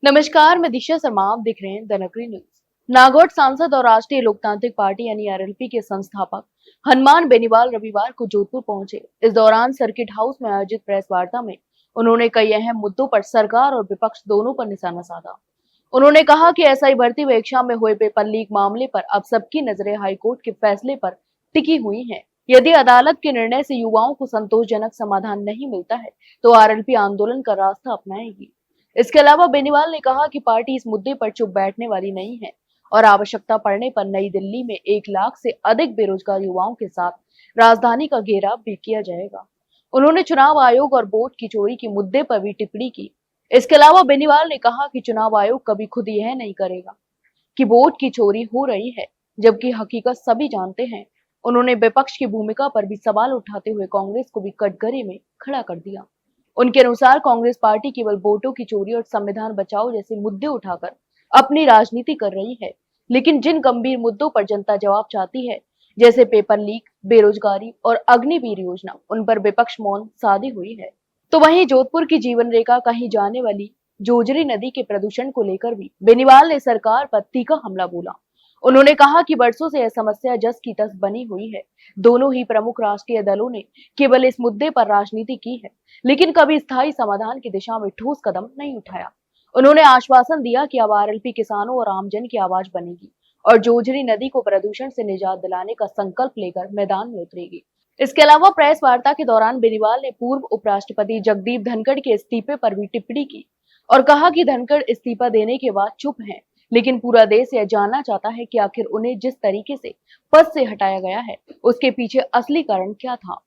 नमस्कार, मैं दिशा शर्मा। आप देख रहे हैं द नगरी न्यूज। नागौर सांसद और राष्ट्रीय लोकतांत्रिक पार्टी यानी आरएलपी के संस्थापक हनुमान बेनीवाल रविवार को जोधपुर पहुंचे। इस दौरान सर्किट हाउस में आयोजित प्रेस वार्ता में उन्होंने कई अहम मुद्दों पर सरकार और विपक्ष दोनों पर निशाना साधा। उन्होंने कहा कि एसआई भर्ती परीक्षा में हुए पेपर लीक मामले पर अब सबकी नजरें हाईकोर्ट के फैसले पर टिकी हुई हैं। यदि अदालत के निर्णय से युवाओं को संतोषजनक समाधान नहीं मिलता है तो आरएलपी आंदोलन का रास्ता अपनाएगी। इसके अलावा बेनीवाल ने कहा कि पार्टी इस मुद्दे पर चुप बैठने वाली नहीं है और आवश्यकता पड़ने पर नई दिल्ली में 1 लाख से अधिक बेरोजगार युवाओं के साथ राजधानी का घेराव भी किया जाएगा। उन्होंने चुनाव आयोग और वोट की चोरी के मुद्दे पर भी टिप्पणी की। इसके अलावा बेनीवाल ने कहा कि चुनाव आयोग कभी खुद यह नहीं करेगा कि वोट की चोरी हो रही है, जबकि हकीकत सभी जानते हैं। उन्होंने विपक्ष की भूमिका पर भी सवाल उठाते हुए कांग्रेस को भी कटघरे में खड़ा कर दिया। उनके अनुसार कांग्रेस पार्टी केवल वोटों की चोरी और संविधान बचाओ जैसे मुद्दे उठाकर अपनी राजनीति कर रही है, लेकिन जिन गंभीर मुद्दों पर जनता जवाब चाहती है, जैसे पेपर लीक, बेरोजगारी और अग्निवीर योजना, उन पर विपक्ष मौन साधी हुई है। तो वहीं जोधपुर की जीवन रेखा कहीं जाने वाली जोजरी नदी के प्रदूषण को लेकर भी बेनीवाल ने सरकार पर तीखा हमला बोला। उन्होंने कहा कि वर्षों से यह समस्या जस की तस बनी हुई है। दोनों ही प्रमुख राष्ट्रीय दलों ने केवल इस मुद्दे पर राजनीति की है, लेकिन कभी स्थायी समाधान की दिशा में ठोस कदम नहीं उठाया। उन्होंने आश्वासन दिया कि अब आरएलपी किसानों और आमजन की आवाज बनेगी और जोजरी नदी को प्रदूषण से निजात दिलाने का संकल्प लेकर मैदान में उतरेगी। इसके अलावा प्रेस वार्ता के दौरान बेनीवाल ने पूर्व उपराष्ट्रपति जगदीप धनखड़ के इस्तीफे पर भी टिप्पणी की और कहा कि धनखड़ इस्तीफा देने के बाद चुप हैं, लेकिन पूरा देश यह जानना चाहता है कि आखिर उन्हें जिस तरीके से पद से हटाया गया है उसके पीछे असली कारण क्या था।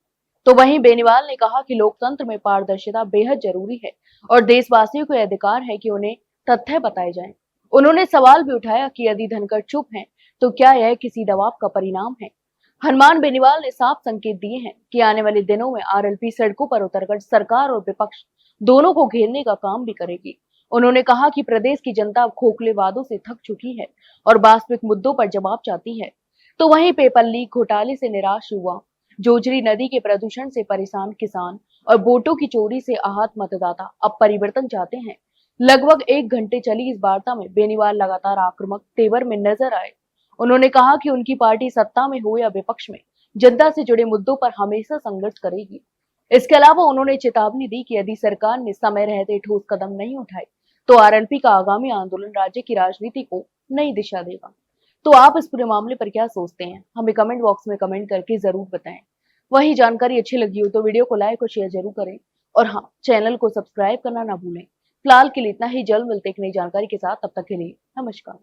तो वहीं बेनीवाल ने कहा कि लोकतंत्र में पारदर्शिता बेहद जरूरी है और देशवासियों को यह अधिकार है कि उन्हें तथ्य बताए जाएं। उन्होंने सवाल भी उठाया कि यदि धनखड़ चुप हैं तो क्या यह किसी दबाव का परिणाम है। हनुमान बेनीवाल ने साफ संकेत दिए हैं कि आने वाले दिनों में आरएलपी सड़कों पर उतरकर सरकार और विपक्ष दोनों को घेरने का काम भी करेगी। उन्होंने कहा कि प्रदेश की जनता अब खोखले वादों से थक चुकी है और वास्तविक मुद्दों पर जवाब चाहती है। तो वहीं पेपर लीक घोटाले से निराश युवा, जोजरी नदी के प्रदूषण से परेशान किसान और वोटों की चोरी से आहत मतदाता अब परिवर्तन चाहते हैं। लगभग 1 घंटे चली इस वार्ता में बेनीवाल लगातार आक्रामक तेवर में नजर आए। उन्होंने कहा कि उनकी पार्टी सत्ता में हो या विपक्ष में जनता से जुड़े मुद्दों पर हमेशा संघर्ष करेगी। इसके अलावा उन्होंने चेतावनी दी कि यदि सरकार ने समय रहते ठोस कदम नहीं उठाए तो आरएलपी का आगामी आंदोलन राज्य की राजनीति को नई दिशा देगा। तो आप इस पूरे मामले पर क्या सोचते हैं, हमें कमेंट बॉक्स में कमेंट करके जरूर बताएं। वहीं जानकारी अच्छी लगी हो तो वीडियो को लाइक और शेयर जरूर करें और हाँ, चैनल को सब्सक्राइब करना ना भूलें। फिलहाल के लिए इतना ही, जल्द मिलते एक नई जानकारी के साथ। तब तक के लिए नमस्कार।